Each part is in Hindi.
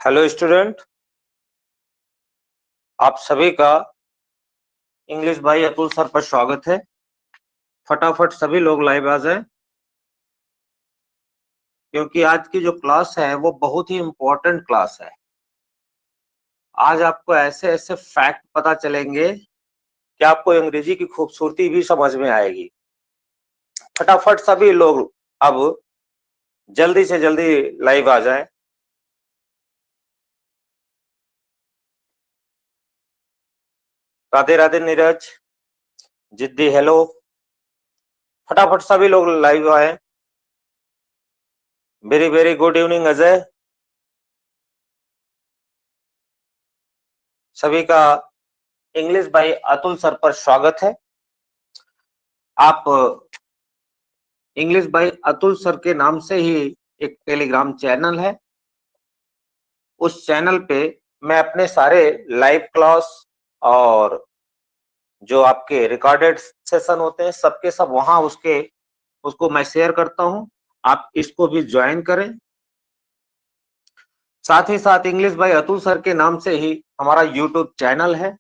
हेलो स्टूडेंट, आप सभी का इंग्लिश भाई अतुल सर पर स्वागत है। फटाफट सभी लोग लाइव आ जाएं, क्योंकि आज की जो क्लास है वो बहुत ही इम्पोर्टेंट क्लास है। आज आपको ऐसे ऐसे फैक्ट पता चलेंगे कि आपको अंग्रेजी की खूबसूरती भी समझ में आएगी। फटाफट सभी लोग अब जल्दी से जल्दी लाइव आ जाएं। राधे राधे नीरज, जिद्दी हेलो, फटाफट सभी लोग लाइव आए। Very very good evening Ajay. सभी का इंग्लिश भाई अतुल सर पर स्वागत है। आप इंग्लिश भाई अतुल सर के नाम से ही एक टेलीग्राम चैनल है। उस चैनल पे मैं अपने सारे लाइव क्लास और जो आपके रिकॉर्डेड सेशन होते हैं सबके सब वहां उसको मैं शेयर करता हूं। आप इसको भी ज्वाइन करें। साथ ही साथ इंग्लिश भाई अतुल सर के नाम से ही हमारा यूट्यूब चैनल है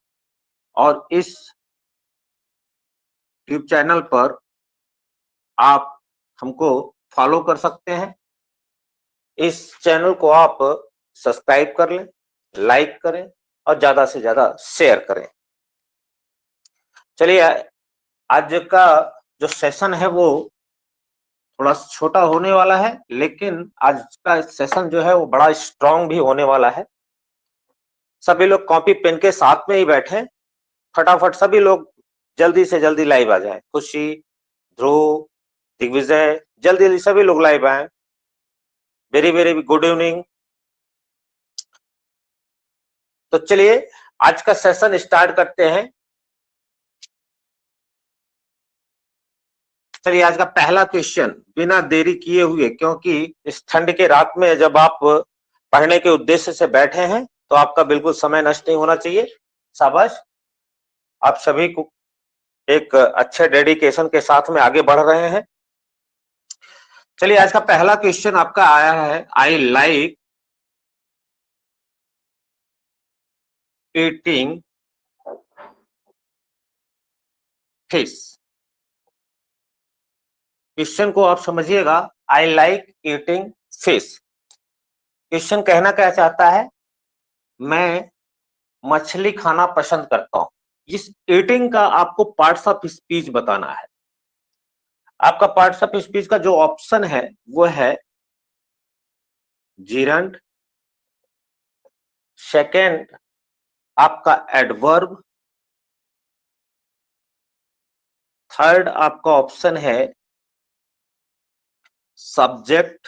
और इस यूट्यूब चैनल पर आप हमको फॉलो कर सकते हैं। इस चैनल को आप सब्सक्राइब कर लें, लाइक करें और ज्यादा से ज्यादा शेयर करें। चलिए, आज का जो सेशन है वो थोड़ा छोटा होने वाला है, लेकिन आज का सेशन जो है वो बड़ा स्ट्रांग भी होने वाला है। सभी लोग कॉपी पेन के साथ में ही बैठे। फटाफट सभी लोग जल्दी से जल्दी लाइव आ जाए। खुशी, ध्रुव, दिग्विजय, जल्दी जल्दी सभी लोग लाइव आए। Very very good evening. तो चलिए आज का सेशन स्टार्ट करते हैं। चलिए, आज का पहला क्वेश्चन बिना देरी किए हुए, क्योंकि इस ठंड के रात में जब आप पढ़ने के उद्देश्य से बैठे हैं तो आपका बिल्कुल समय नष्ट नहीं होना चाहिए। शाबाश, आप सभी को एक अच्छे डेडिकेशन के साथ में आगे बढ़ रहे हैं। चलिए, आज का पहला क्वेश्चन आपका आया है, I like eating fish. Question को आप समझिएगा, I like eating fish. Question कहना क्या चाहता है, मैं मछली खाना पसंद करता हूं। इस ईटिंग का आपको पार्ट्स ऑफ स्पीच बताना है। आपका पार्ट्स ऑफ स्पीच का जो ऑप्शन है वो है जीरंड, सेकेंड आपका एडवर्ब, थर्ड आपका ऑप्शन है सब्जेक्ट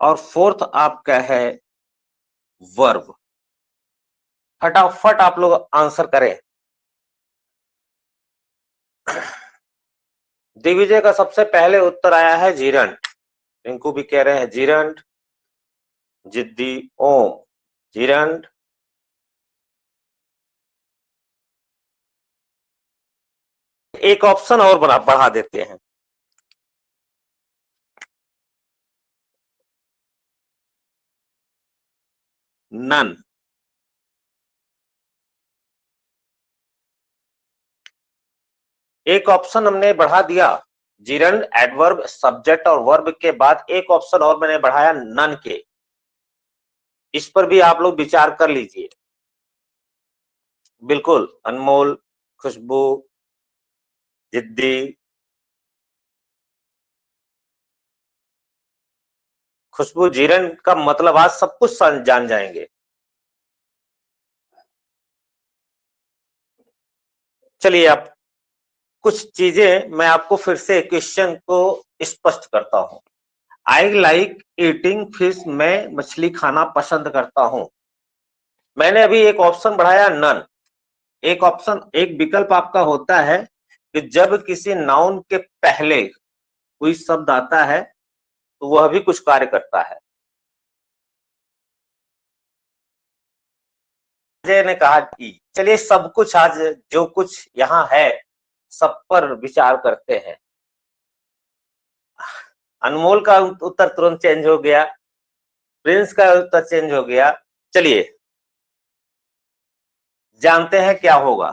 और फोर्थ आपका है वर्ब। फटाफट आप लोग आंसर करें। दिग्विजय का सबसे पहले उत्तर आया है जीरंड। रिंकू भी कह रहे हैं जीरंड, जिद्दी ओम जीरंड। एक ऑप्शन और बढ़ा देते हैं, नन। एक ऑप्शन हमने बढ़ा दिया, जीरंड, एडवर्ब, सब्जेक्ट और वर्ब के बाद एक ऑप्शन और मैंने बढ़ाया नन के। इस पर भी आप लोग विचार कर लीजिए। बिल्कुल, अनमोल, खुशबू, जिद्दी, खुशबू जीरंड का मतलब आज सब कुछ जान जाएंगे। चलिए, अब कुछ चीजें मैं आपको फिर से क्वेश्चन को स्पष्ट करता हूं। आई लाइक ईटिंग फिश, मैं मछली खाना पसंद करता हूं। मैंने अभी एक ऑप्शन बढ़ाया नन। एक ऑप्शन, एक विकल्प आपका होता है कि जब किसी नाउन के पहले कोई शब्द आता है तो वह भी कुछ कार्य करता है। अजय ने कहा कि चलिए सब कुछ, आज जो कुछ यहाँ है सब पर विचार करते हैं। अनमोल का उत्तर तुरंत चेंज हो गया, प्रिंस का उत्तर चेंज हो गया। चलिए जानते हैं क्या होगा।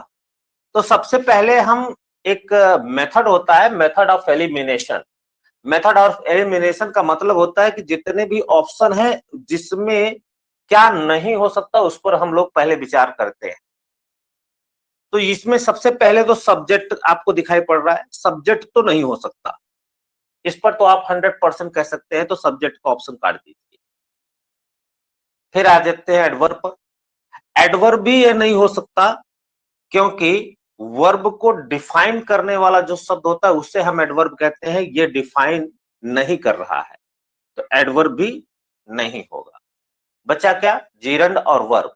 तो सबसे पहले हम एक मेथड होता है, method of elimination. Method of elimination का मतलब होता है कि जितने भी ऑप्शन है जिसमें क्या नहीं हो सकता उस पर हम लोग पहले विचार करते हैं। तो इसमें सबसे पहले तो सब्जेक्ट आपको दिखाई पड़ रहा है, सब्जेक्ट तो नहीं हो सकता, इस पर तो आप 100% कह सकते हैं, तो सब्जेक्ट का ऑप्शन काट दीजिए। फिर आ जाते हैं एडवर्ब पर। एडवर्ब भी ये नहीं हो सकता क्योंकि वर्ब को डिफाइन करने वाला जो शब्द होता है उससे हम एडवर्ब कहते हैं, ये डिफाइन नहीं कर रहा है, तो एडवर्ब भी नहीं होगा। बचा क्या? जीरंड और वर्ब,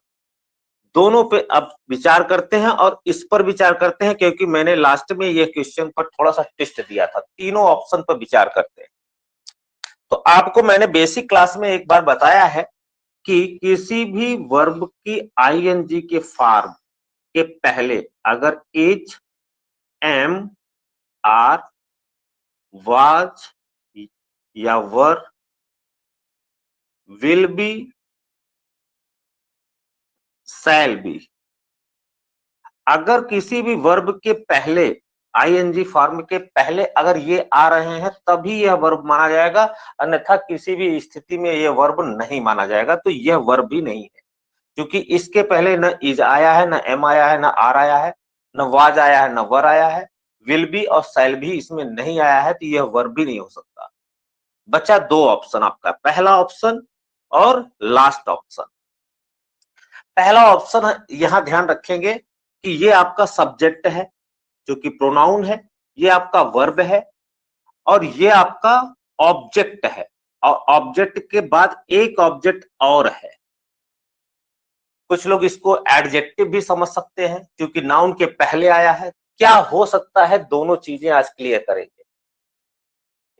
दोनों पे अब विचार करते हैं और इस पर विचार करते हैं क्योंकि मैंने लास्ट में ये क्वेश्चन पर थोड़ा सा टेस्ट दिया था। तीनों ऑप्शन पर विचार करते हैं। तो आपको मैंने बेसिक क्लास में एक बार बताया है कि किसी भी वर्ब की आईएनजी के फॉर्म के पहले अगर इज, एम, आर, वाज या वर, विल बी, शैल बी, अगर किसी भी वर्ब के पहले आईएनजी फॉर्म के पहले अगर ये आ रहे हैं तभी यह वर्ब माना जाएगा, अन्यथा किसी भी स्थिति में यह वर्ब नहीं माना जाएगा। तो यह वर्ब भी नहीं है क्योंकि इसके पहले न इज आया है, न एम आया है, न आर आया है, न वाज आया है, न वर आया है, विल बी और शैल भी इसमें नहीं आया है, तो यह वर्ब भी नहीं हो सकता। बचा दो ऑप्शन आपका, पहला ऑप्शन और लास्ट ऑप्शन। पहला ऑप्शन यहां ध्यान रखेंगे कि ये आपका सब्जेक्ट है जो कि प्रोनाउन है, ये आपका वर्ब है और ये आपका ऑब्जेक्ट है, और ऑब्जेक्ट के बाद एक ऑब्जेक्ट और है। कुछ लोग इसको एडजेक्टिव भी समझ सकते हैं क्योंकि नाउन के पहले आया है। क्या हो सकता है, दोनों चीजें आज क्लियर करेंगे।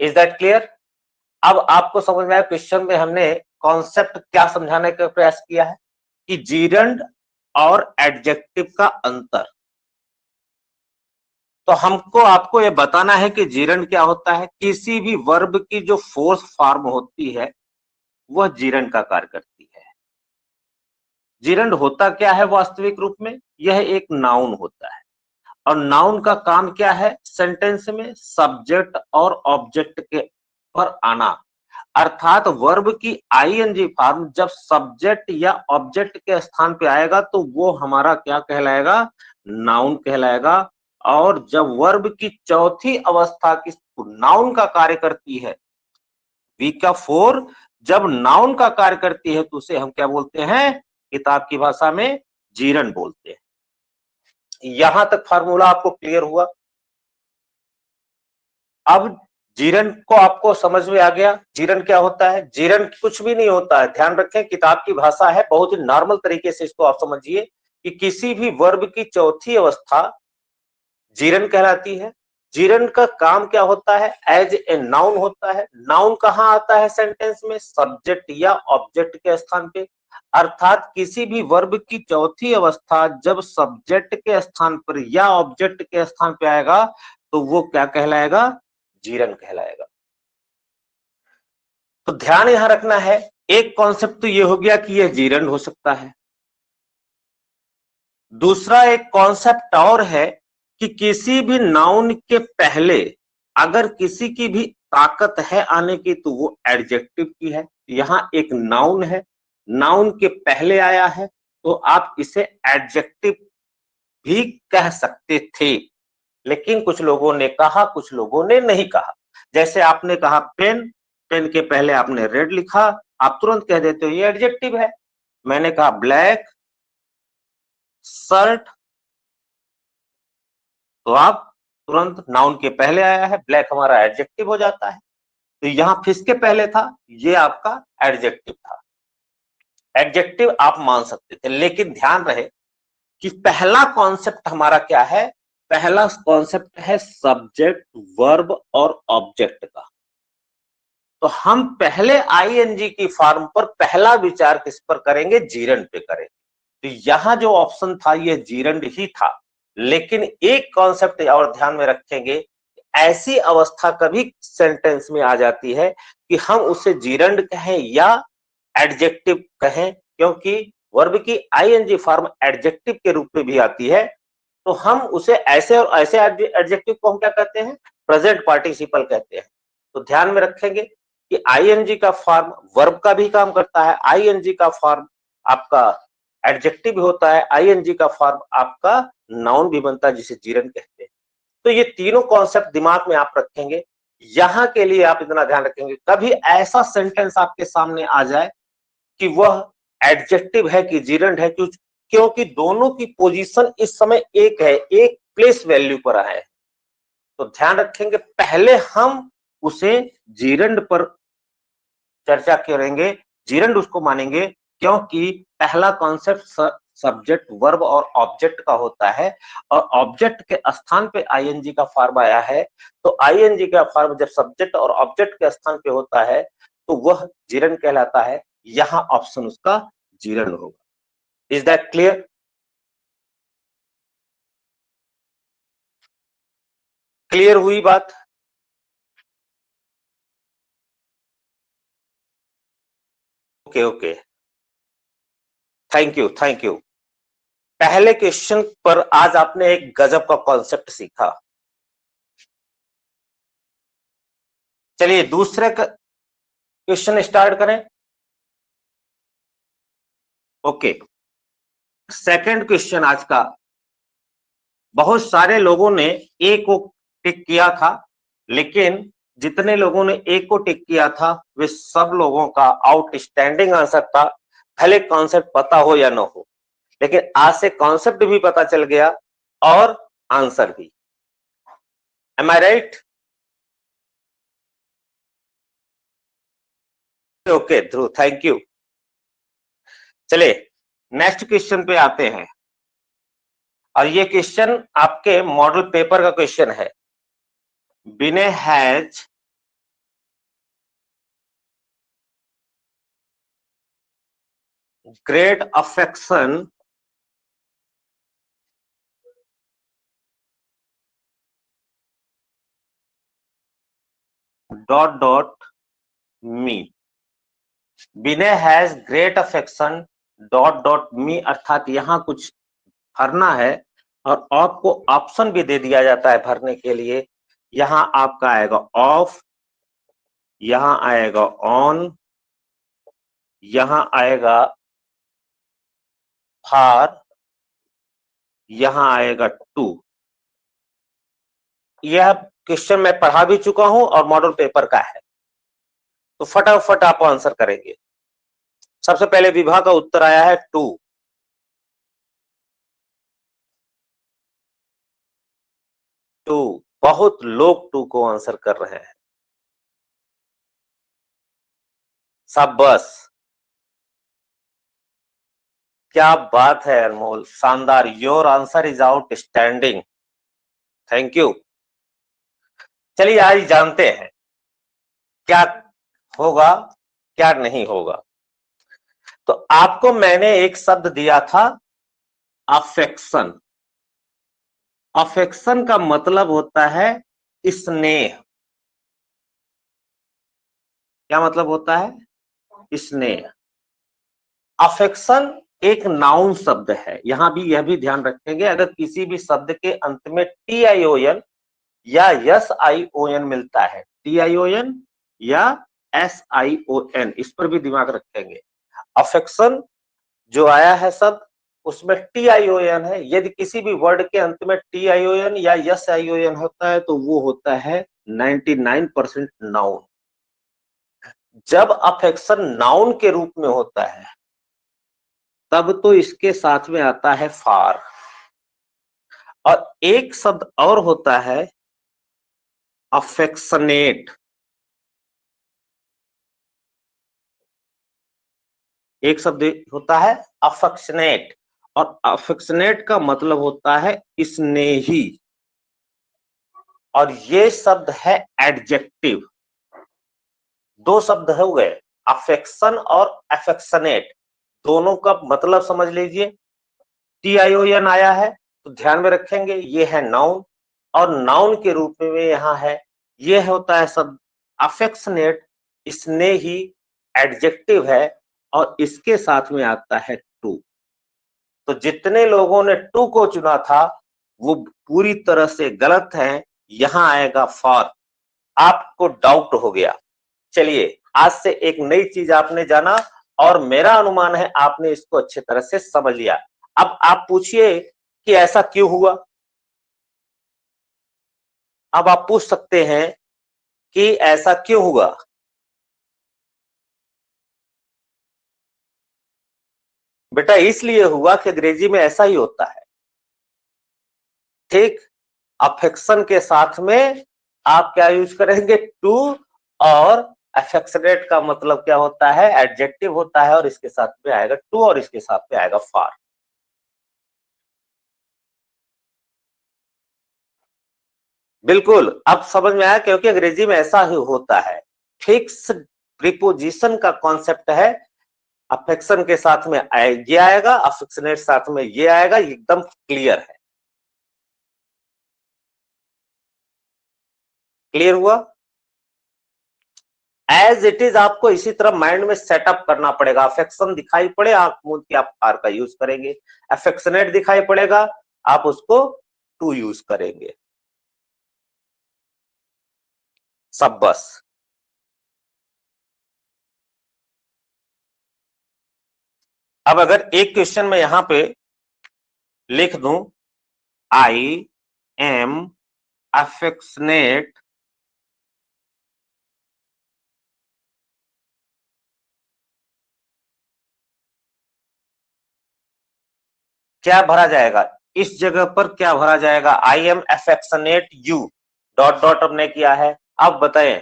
Is that clear? अब आपको समझ में आया क्वेश्चन में हमने कॉन्सेप्ट क्या समझाने का प्रयास किया है कि जीरंड और एडजेक्टिव का अंतर। तो हमको आपको ये बताना है कि जीरंड क्या होता है। किसी भी वर्ब की जो फोर्थ फॉर्म होती है वह जीरंड का कार्य करती है। जीरंड होता क्या है वास्तविक रूप में? यह एक नाउन होता है और नाउन का काम क्या है? सेंटेंस में सब्जेक्ट और ऑब्जेक्ट के पर आना, अर्थात वर्ब की आईएनजी फॉर्म जब सब्जेक्ट या ऑब्जेक्ट के स्थान पे आएगा तो वो हमारा क्या कहलाएगा? नाउन कहलाएगा। और जब वर्ब की चौथी अवस्था की नाउन का कार्य करती है, वी का फोर जब नाउन का कार्य करती है तो उसे हम क्या बोलते हैं? किताब की भाषा में जीरंड बोलते हैं। यहां तक फार्मूला आपको क्लियर हुआ? अब जीरंड को आपको समझ में आ गया। जीरंड क्या होता है? जीरंड कुछ भी नहीं होता है, ध्यान रखें किताब की भाषा है, बहुत ही नॉर्मल तरीके से इसको आप समझिए कि किसी भी वर्ब की चौथी अवस्था जीरंड कहलाती है। जीरंड का काम क्या होता है? एज ए नाउन होता है। नाउन कहां आता है सेंटेंस में? सब्जेक्ट या ऑब्जेक्ट के स्थान पे, अर्थात किसी भी वर्ब की चौथी अवस्था जब सब्जेक्ट के स्थान पर या ऑब्जेक्ट के स्थान पे आएगा तो वो क्या कहलाएगा? जीरंड कहलाएगा। तो ध्यान यहां रखना है, एक कॉन्सेप्ट तो ये हो गया कि यह जीरंड हो सकता है। दूसरा एक कॉन्सेप्ट और है कि किसी भी नाउन के पहले अगर किसी की भी ताकत है आने की तो वो एडजेक्टिव की है। यहां एक नाउन है, नाउन के पहले आया है तो आप इसे एडजेक्टिव भी कह सकते थे, लेकिन कुछ लोगों ने कहा, कुछ लोगों ने नहीं कहा। जैसे आपने कहा पेन, पेन के पहले आपने रेड लिखा, आप तुरंत कह देते हो ये एडजेक्टिव है। मैंने कहा ब्लैक शर्ट, तो आप तुरंत नाउन के पहले आया है, ब्लैक हमारा एडजेक्टिव हो जाता है। तो यहां फिश के पहले था, ये आपका एडजेक्टिव था। एडजेक्टिव आप मान सकते थे, लेकिन ध्यान रहे कि पहला कॉन्सेप्ट हमारा क्या है? पहला कॉन्सेप्ट है सब्जेक्ट, वर्ब और ऑब्जेक्ट का। तो हम पहले आईएनजी की फॉर्म पर पहला विचार किस पर करेंगे? जीरंड पे करेंगे। तो यहां जो ऑप्शन था यह जीरंड ही था, लेकिन एक कॉन्सेप्ट और ध्यान में रखेंगे, ऐसी अवस्था कभी सेंटेंस में आ जाती है कि हम उसे जीरंड कहें या एडजेक्टिव कहें, क्योंकि वर्ब की आईएनजी फॉर्म एडजेक्टिव के रूप में भी आती है, तो हम उसे ऐसे और ऐसे एडजेक्टिव को हम क्या कहते हैं, प्रेजेंट पार्टिसिपल कहते हैं। तो ध्यान में रखेंगे कि आईएनजी का फॉर्म वर्ब का भी काम करता है, आईएनजी का फॉर्म आपका एडजेक्टिव भी होता है, आईएनजी का फॉर्म आपका नाउन भी बनता है जिसे जीरन कहते हैं। तो ये तीनों कॉन्सेप्ट दिमाग में आप रखेंगे। यहां के लिए आप इतना ध्यान रखेंगे, कभी ऐसा सेंटेंस आपके सामने आ जाए कि वह एडजेक्टिव है कि जीरंड है, क्योंकि दोनों की पोजीशन इस समय एक है, एक प्लेस वैल्यू पर है। तो ध्यान रखेंगे, पहले हम उसे जीरंड पर चर्चा करेंगे, जीरंड उसको मानेंगे, क्योंकि पहला कॉन्सेप्ट सब्जेक्ट वर्ब और ऑब्जेक्ट का होता है, और ऑब्जेक्ट के स्थान पे आईएनजी का फॉर्म आया है। तो आईएनजी का फॉर्म जब सब्जेक्ट और ऑब्जेक्ट के स्थान पे होता है तो वह जीरंड कहलाता है। यहां ऑप्शन उसका जीरंड होगा। Is that clear? क्लियर हुई बात? Okay okay, thank you thank you. पहले क्वेश्चन पर आज आपने एक गजब का कॉन्सेप्ट सीखा। चलिए दूसरे क्वेश्चन स्टार्ट करें। ओके, सेकंड क्वेश्चन आज का, बहुत सारे लोगों ने ए को टिक किया था, लेकिन जितने लोगों ने ए को टिक किया था वे सब लोगों का आउटस्टैंडिंग आंसर था, भले कॉन्सेप्ट पता हो या ना हो, लेकिन आज से कॉन्सेप्ट भी पता चल गया और आंसर भी। Am I right? Okay Dhruv, thank you. चलिए नेक्स्ट क्वेश्चन पे आते हैं, और ये क्वेश्चन आपके मॉडल पेपर का क्वेश्चन है। Vinay has great affection dot dot me. Vinay has great affection dot dot me, अर्थात यहां कुछ भरना है और आपको ऑप्शन भी दे दिया जाता है भरने के लिए। यहां आपका आएगा ऑफ, यहां आएगा ऑन, यहां आएगा फॉर, यहां आएगा टू। यह क्वेश्चन मैं पढ़ा भी चुका हूं और मॉडल पेपर का है, तो फटाफट आप आंसर करेंगे। सबसे पहले विभा का उत्तर आया है टू। टू, बहुत लोग टू को आंसर कर रहे हैं। शाबाश, क्या बात है अनमोल, शानदार, your answer is outstanding, thank you. चलिए आज जानते हैं क्या होगा क्या नहीं होगा। तो आपको मैंने एक शब्द दिया था अफेक्शन। अफेक्शन का मतलब होता है स्नेह। क्या मतलब होता है? स्नेह। अफेक्शन एक नाउन शब्द है, यहां भी यह भी ध्यान रखेंगे, अगर किसी भी शब्द के अंत में TION या SION मिलता है, TION या SION, इस पर भी दिमाग रखेंगे। अफेक्शन जो आया है शब्द, उसमें TION है। यदि किसी भी वर्ड के अंत में TION या SION होता है तो वो होता है 99% नाउन। जब अफेक्शन नाउन के रूप में होता है तब तो इसके साथ में आता है फार, और एक शब्द और होता है अफेक्शनेट। एक शब्द होता है अफेक्शनेट, और अफेक्शनेट का मतलब होता है स्नेही, और ये शब्द है एडजेक्टिव। दो शब्द हो गए, अफेक्शन और अफेक्शनेट, दोनों का मतलब समझ लीजिए। TION आया है तो ध्यान में रखेंगे ये है नाउन, और नाउन के रूप में यहाँ है, ये होता है शब्द अफेक्शनेट, स्नेही एडजेक्टिव है और इसके साथ में आता है टू। तो जितने लोगों ने टू को चुना था वो पूरी तरह से गलत है, यहां आएगा फॉर। आपको डाउट हो गया। चलिए, आज से एक नई चीज आपने जाना और मेरा अनुमान है आपने इसको अच्छे तरह से समझ लिया। अब आप पूछिए कि ऐसा क्यों हुआ। अब आप पूछ सकते हैं कि ऐसा क्यों हुआ। बेटा इसलिए हुआ कि अंग्रेजी में ऐसा ही होता है, ठीक। अफेक्शन के साथ में आप क्या यूज करेंगे, टू, और अफेक्शनेट का मतलब क्या होता है, एडजेक्टिव होता है और इसके साथ में आएगा टू और इसके साथ में आएगा फॉर। बिल्कुल, अब समझ में आया, क्योंकि अंग्रेजी में ऐसा ही होता है। फिक्स प्रीपोजिशन का कॉन्सेप्ट है, अफेक्शन के साथ में ये आएगा, अफेक्शनेट साथ में ये आएगा, एकदम क्लियर है। क्लियर हुआ। एज इट इज आपको इसी तरह माइंड में सेटअप करना पड़ेगा। अफेक्शन दिखाई पड़े, आंख मूंद के आप आर का यूज करेंगे। अफेक्शनेट दिखाई पड़ेगा, आप उसको टू यूज करेंगे। सब बस। अब अगर एक क्वेश्चन में यहां पे लिख दूं, आई एम अफेक्शनेट क्या भरा जाएगा, इस जगह पर क्या भरा जाएगा, I am affectionate you, dot dot हमने किया है। अब बताएं,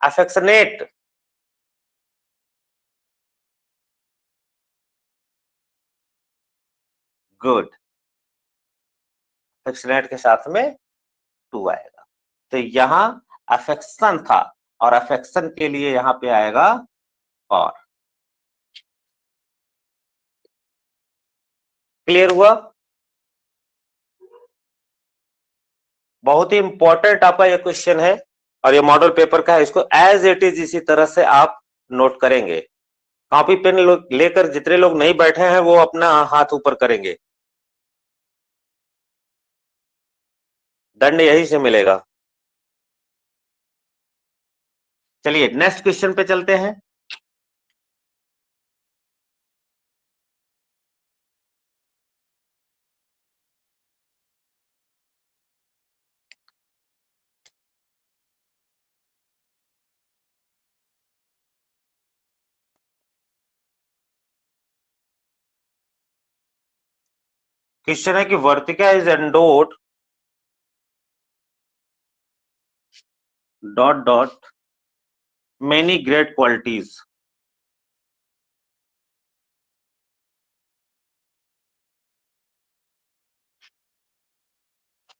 अफेक्शनेट, गुड, अफेक्शनेट के साथ में टू आएगा। तो यहां अफेक्शन था और अफेक्शन के लिए यहां पे आएगा और। क्लियर हुआ। बहुत ही इंपॉर्टेंट आपका ये क्वेश्चन है और ये मॉडल पेपर का है, इसको एज इट इज इसी तरह से आप नोट करेंगे। कॉपी पेन लेकर जितने लोग नहीं बैठे हैं वो अपना हाथ ऊपर करेंगे, दंड यही से मिलेगा। चलिए नेक्स्ट क्वेश्चन पे चलते हैं। क्वेश्चन है कि Vartika is endowed dot dot many great qualities.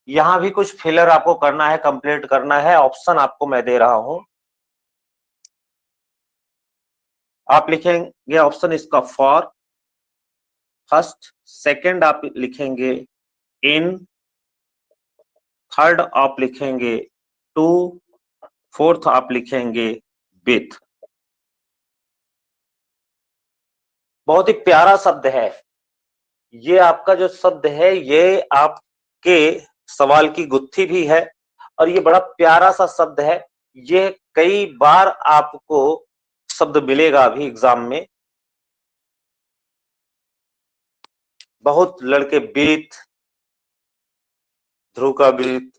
यहां भी कुछ फिलर आपको करना है, कंप्लीट करना है। ऑप्शन आपको मैं दे रहा हूं, आप लिखेंगे ऑप्शन इसका फॉर फर्स्ट, सेकंड आप लिखेंगे इन, थर्ड आप लिखेंगे टू, फोर्थ आप लिखेंगे विथ। बहुत ही प्यारा शब्द है ये, आपका जो शब्द है ये आपके सवाल की गुत्थी भी है और ये बड़ा प्यारा सा शब्द है। ये कई बार आपको शब्द मिलेगा अभी एग्जाम में। बहुत लड़के बीत, ध्रुव का बीत,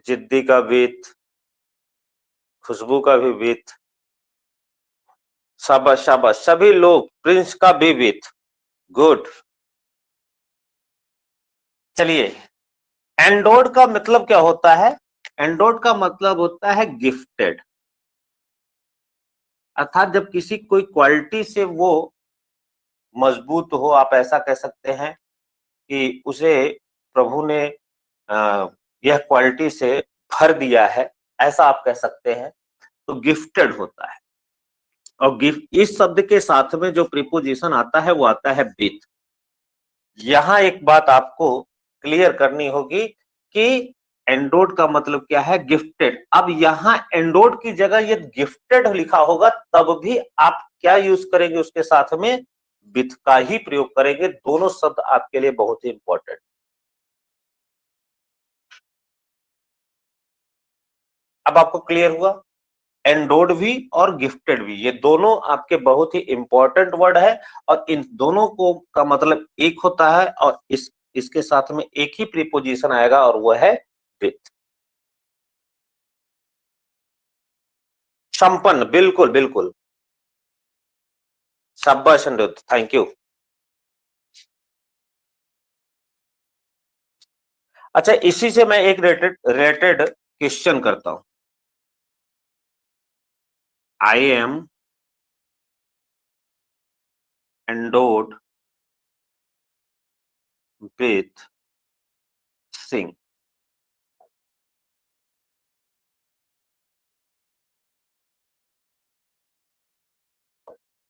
जिद्दी का बीत, खुशबू का भी बीत, शाबाश शाबाश, सभी लोग, प्रिंस का भी बीत, गुड। चलिए, एंडोड का मतलब क्या होता है, एंडोड का मतलब होता है गिफ्टेड, अर्थात जब किसी कोई क्वालिटी से वो मजबूत हो, आप ऐसा कह सकते हैं कि उसे प्रभु ने यह क्वालिटी से भर दिया है, ऐसा आप कह सकते हैं, तो गिफ्टेड होता है। और गिफ्ट इस शब्द के साथ में जो प्रीपोजिशन आता है वो आता है विथ। यहां एक बात आपको क्लियर करनी होगी कि एंडोड का मतलब क्या है, गिफ्टेड। अब यहां एंडोड की जगह ये गिफ्टेड लिखा होगा तब भी आप क्या यूज करेंगे उसके साथ में, विथ का ही प्रयोग करेंगे। दोनों शब्द आपके लिए बहुत ही इंपॉर्टेंट। अब आपको क्लियर हुआ, एंडोड भी और गिफ्टेड भी ये दोनों आपके बहुत ही इंपॉर्टेंट वर्ड है, और इन दोनों को का मतलब एक होता है, और इसके साथ में एक ही प्रीपोजिशन आएगा और वो है विथ। संपन्न, बिल्कुल बिल्कुल, शाबाश अनिरुद्ध, थैंक यू। अच्छा, इसी से मैं एक रेटेड क्वेश्चन करता हूं। I am endowed with sing.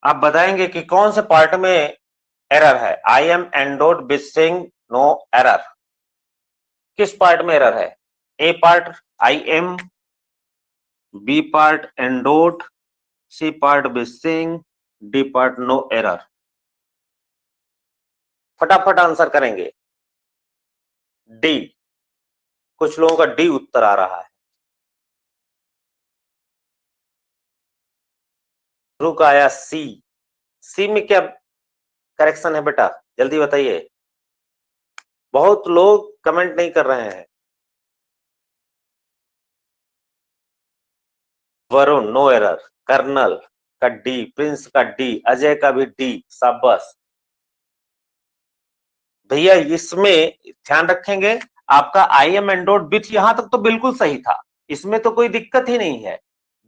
आप बताएंगे कि कौन से पार्ट में एरर है। I am endowed with sing, no error. किस पार्ट में एरर है? A part I am, B part endowed, C part with sing, D part no error. फटाफट आंसर करेंगे। डी। कुछ लोगों का डी उत्तर आ रहा है। रुक आया सी। सी में क्या करेक्शन है बेटा, जल्दी बताइए। बहुत लोग कमेंट नहीं कर रहे हैं। वरुण नो एरर, कर्नल का डी, प्रिंस का डी, अजय का भी डी, शाबाश भैया। इसमें ध्यान रखेंगे, आपका आई एम एंडोड विथ यहां तक तो बिल्कुल सही था, इसमें तो कोई दिक्कत ही नहीं है।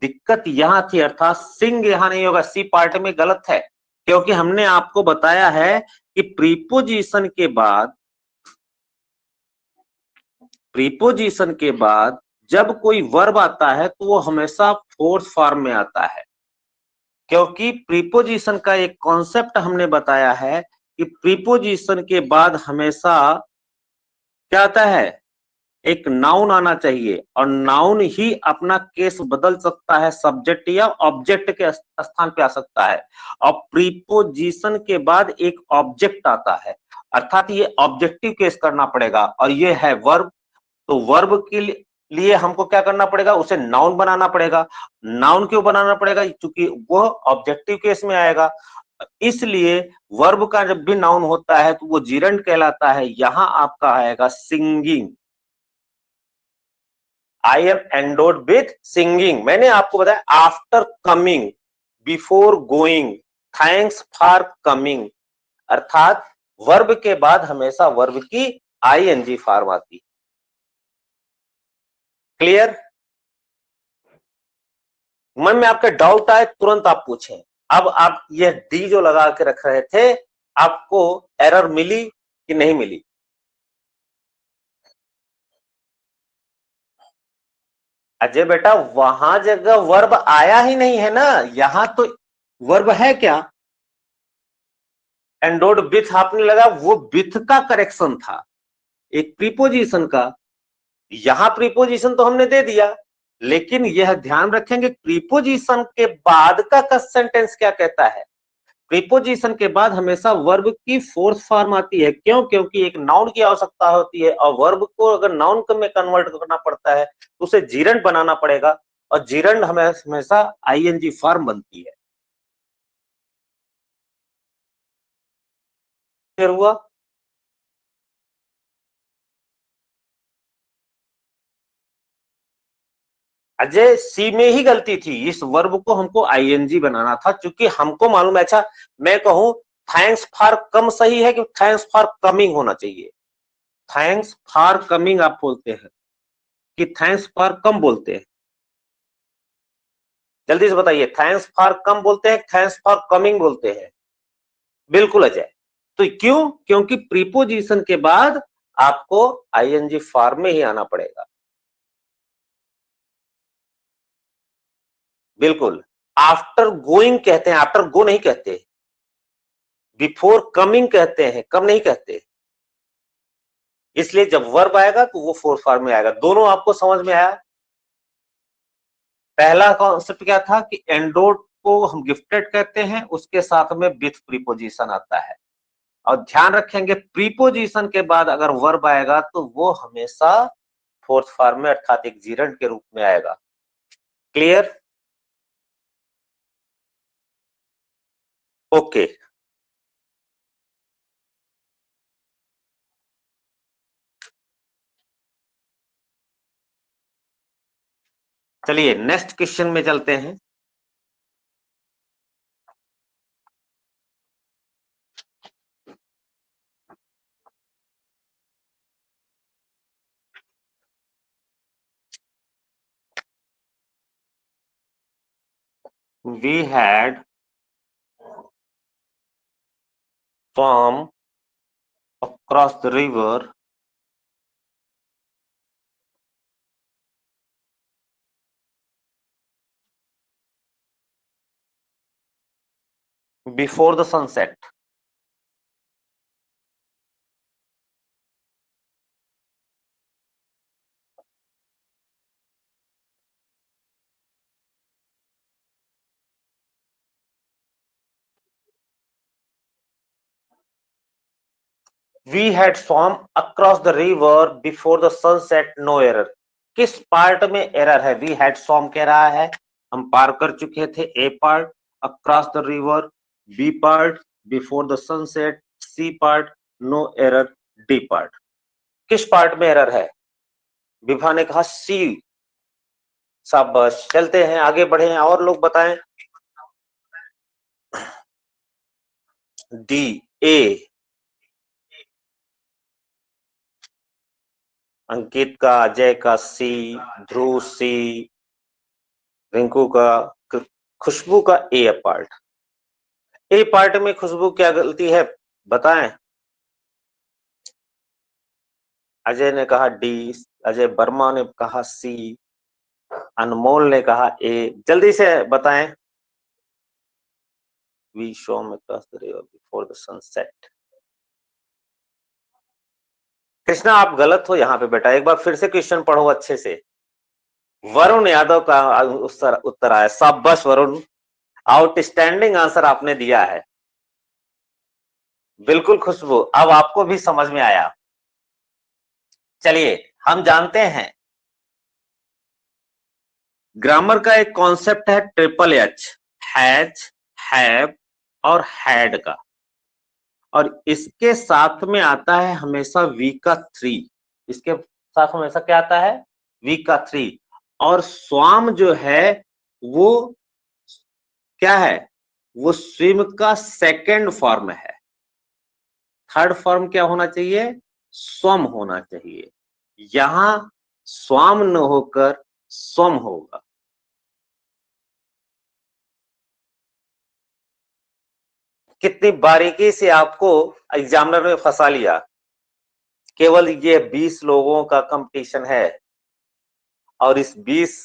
दिक्कत यहां थी, अर्थात सिंग यहां नहीं होगा, सी पार्ट में गलत है। क्योंकि हमने आपको बताया है कि प्रीपोजिशन के बाद जब कोई वर्ब आता है तो वो हमेशा फोर्स फॉर्म में आता है। क्योंकि प्रीपोजिशन का एक कॉन्सेप्ट हमने बताया है कि प्रीपोजिशन के बाद हमेशा क्या आता है, एक नाउन आना चाहिए, और नाउन ही अपना केस बदल सकता है, सब्जेक्ट या ऑब्जेक्ट के स्थान पे आ सकता है। और प्रीपोजिशन के बाद एक ऑब्जेक्ट आता है, अर्थात ये ऑब्जेक्टिव केस करना पड़ेगा, और ये है वर्ब। तो वर्ब के लिए हमको क्या करना पड़ेगा, उसे नाउन बनाना पड़ेगा। नाउन क्यों बनाना पड़ेगा, क्योंकि वो ऑब्जेक्टिव केस में आएगा। इसलिए वर्ब का जब भी नाउन होता है तो वो जीरंड कहलाता है। यहां आपका आएगा singing. I am endowed with singing. मैंने आपको बताया after coming, before going, thanks for coming, अर्थात वर्ब के बाद हमेशा वर्ब की आईएनजी फॉर्म आती। क्लियर? मन में आपके डाउट आए तुरंत आप पूछें। अब आप ये डी जो लगा के रख रहे थे, आपको एरर मिली कि नहीं मिली? अजय बेटा, वहां जगह वर्ब आया ही नहीं है ना, यहां तो वर्ब है क्या, एंडोड विथ आपने लगा, वो विथ का करेक्शन था, एक प्रीपोजिशन का। यहां प्रीपोजिशन तो हमने दे दिया, लेकिन यह ध्यान रखेंगे प्रीपोजिशन के बाद का सेंटेंस क्या कहता है। प्रीपोजिशन के बाद हमेशा वर्ब की फोर्थ फॉर्म आती है। क्यों? क्योंकि एक नाउन की आवश्यकता होती है, और वर्ब को अगर नाउन में कन्वर्ट करना पड़ता है तो उसे जीरंड बनाना पड़ेगा, और जीरंड हमेशा आईएनजी फॉर्म बनती है। फिर हुआ। अजय, सी में ही गलती थी, इस वर्ब को हमको आईएनजी बनाना था, क्योंकि हमको मालूम है। अच्छा, मैं कहूं थैंक्स फॉर कम सही है कि थैंक्स फॉर कमिंग होना चाहिए? थैंक्स फॉर कमिंग आप बोलते हैं कि थैंक्स फॉर कम बोलते हैं? जल्दी से बताइए, थैंक्स फॉर कम बोलते हैं, थैंक्स फॉर कमिंग बोलते हैं? बिल्कुल अजय। तो क्यों? क्योंकि प्रीपोजिशन के बाद आपको आईएनजी फॉर्म में ही आना पड़ेगा। बिल्कुल। आफ्टर गोइंग कहते हैं, आफ्टर गो नहीं कहते। बिफोर कमिंग कहते हैं, कम नहीं कहते। इसलिए जब वर्ब आएगा तो वो फोर्थ फॉर्म में आएगा। दोनों आपको समझ में आया? पहला कॉन्सेप्ट क्या था कि एंडोड को हम गिफ्टेड कहते हैं, उसके साथ में विथ प्रीपोजिशन आता है। और ध्यान रखेंगे प्रीपोजिशन के बाद अगर वर्ब आएगा तो वो हमेशा फोर्थ फॉर्म में अर्थात एक जीरंड के रूप में आएगा। क्लियर? ओके। चलिए नेक्स्ट क्वेश्चन में चलते हैं। We had swam across the river before the sunset. We had swum across the river before the sunset, no error. किस पार्ट में एरर है? We had swum कह रहा है, हम पार कर चुके थे। A part across the river, B part before the sunset, C part no error, D part. किस पार्ट में एरर है? विभा ने कहा C। शाबाश, चलते हैं आगे बढ़े हैं, और लोग बताएं। डी, ए, अंकित का, अजय का सी, ध्रुव सी, रिंकू का, खुशबू का ए पार्ट। ए पार्ट में खुशबू क्या गलती है बताएं। अजय ने कहा डी, अजय वर्मा ने कहा सी, अनमोल ने कहा ए। जल्दी से बताएं। वी शो में cross the river before the sunset. Krishna आप गलत हो यहाँ पे बेटा, एक बार फिर से क्वेश्चन पढ़ो अच्छे से। वरुण यादव का उत्तर आया। शाबाश वरुण, आउटस्टैंडिंग आंसर आपने दिया है। बिल्कुल खुशबू, अब आपको भी समझ में आया। चलिए हम जानते हैं ग्रामर का एक कॉन्सेप्ट है ट्रिपल एच, हैज, हैव और हैड का, और इसके साथ में आता है हमेशा वी का 3। इसके साथ हमेशा क्या आता है? वी का 3। और स्वाम जो है वो क्या है? वो स्विम का सेकंड फॉर्म है। थर्ड फॉर्म क्या होना चाहिए? स्वम होना चाहिए। यहां स्वाम न होकर स्वम होगा। कितनी बारीकी से आपको एग्जामिनर ने फंसा लिया। केवल ये 20 लोगों का कंपटीशन है, और इस 20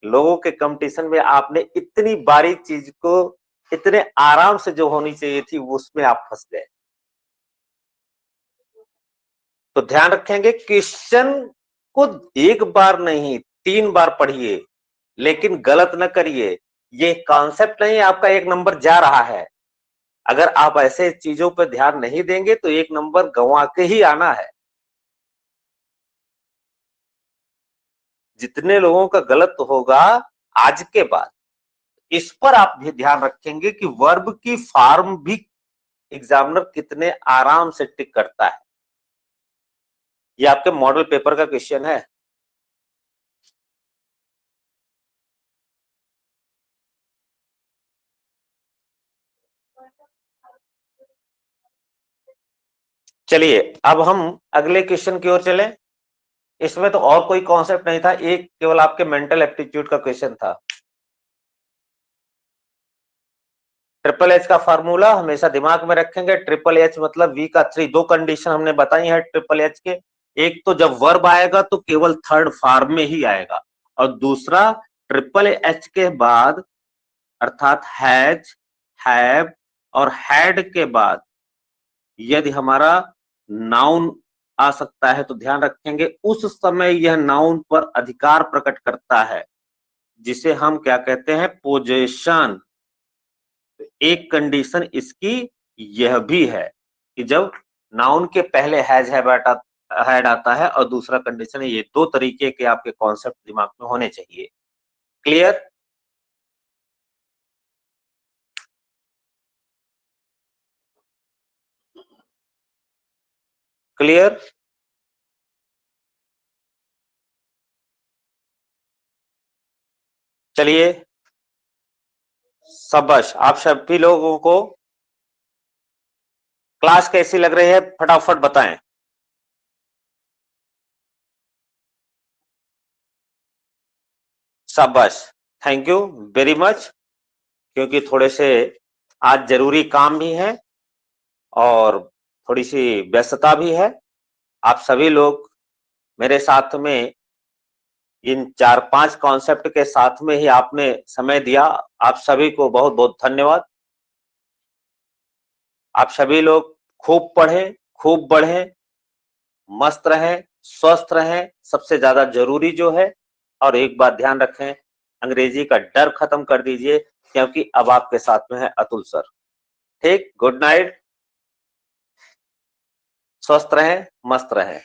लोगों के कंपटीशन में आपने इतनी बारीक चीज को इतने आराम से जो होनी चाहिए थी उसमें आप फंस गए। तो ध्यान रखेंगे क्वेश्चन को एक बार नहीं 3 बार पढ़िए, लेकिन गलत न करिए। ये कॉन्सेप्ट नहीं आपका 1 नंबर जा रहा है। अगर आप ऐसे चीजों पर ध्यान नहीं देंगे तो 1 नंबर गंवा के ही आना है। जितने लोगों का गलत होगा आज के बाद, इस पर आप भी ध्यान रखेंगे कि वर्ब की फॉर्म भी एग्जामिनर कितने आराम से टिक करता है। ये आपके मॉडल पेपर का क्वेश्चन है। चलिए अब हम अगले क्वेश्चन की ओर चलें। इसमें तो और कोई कॉन्सेप्ट नहीं था, एक केवल आपके मेंटल एप्टीट्यूड का क्वेश्चन था। ट्रिपल एच का फार्मूला हमेशा दिमाग में रखेंगे। ट्रिपल एच मतलब वी का 3। 2 कंडीशन हमने बताई है ट्रिपल एच के। एक तो जब वर्ब आएगा तो केवल थर्ड फॉर्म में ही आएगा, और दूसरा ट्रिपल एच के बाद अर्थात हैज, हैव और हैड के बाद यदि हमारा नाउन आ सकता है तो ध्यान रखेंगे उस समय यह नाउन पर अधिकार प्रकट करता है, जिसे हम क्या कहते हैं, पोजेशन। एक कंडीशन इसकी यह भी है कि जब नाउन के पहले हैड आता है, और दूसरा कंडीशन है, ये दो तरीके के आपके कॉन्सेप्ट दिमाग में होने चाहिए। क्लियर? क्लियर? चलिए, शाबाश। आप सभी लोगों को क्लास कैसी लग रही है, फटाफट बताएं। शाबाश, थैंक यू वेरी मच। क्योंकि थोड़े से आज जरूरी काम भी है और थोड़ी सी व्यस्तता भी है। आप सभी लोग मेरे साथ में इन 4-5 कॉन्सेप्ट के साथ में ही आपने समय दिया। आप सभी को बहुत बहुत धन्यवाद। आप सभी लोग खूब पढ़ें, खूब बढ़ें, मस्त रहें, स्वस्थ रहें, सबसे ज्यादा जरूरी जो है। और एक बात ध्यान रखें, अंग्रेजी का डर खत्म कर दीजिए, क्योंकि अब आपके साथ में है अतुल सर। ठीक, गुड नाइट, स्वस्थ रहें, मस्त रहें।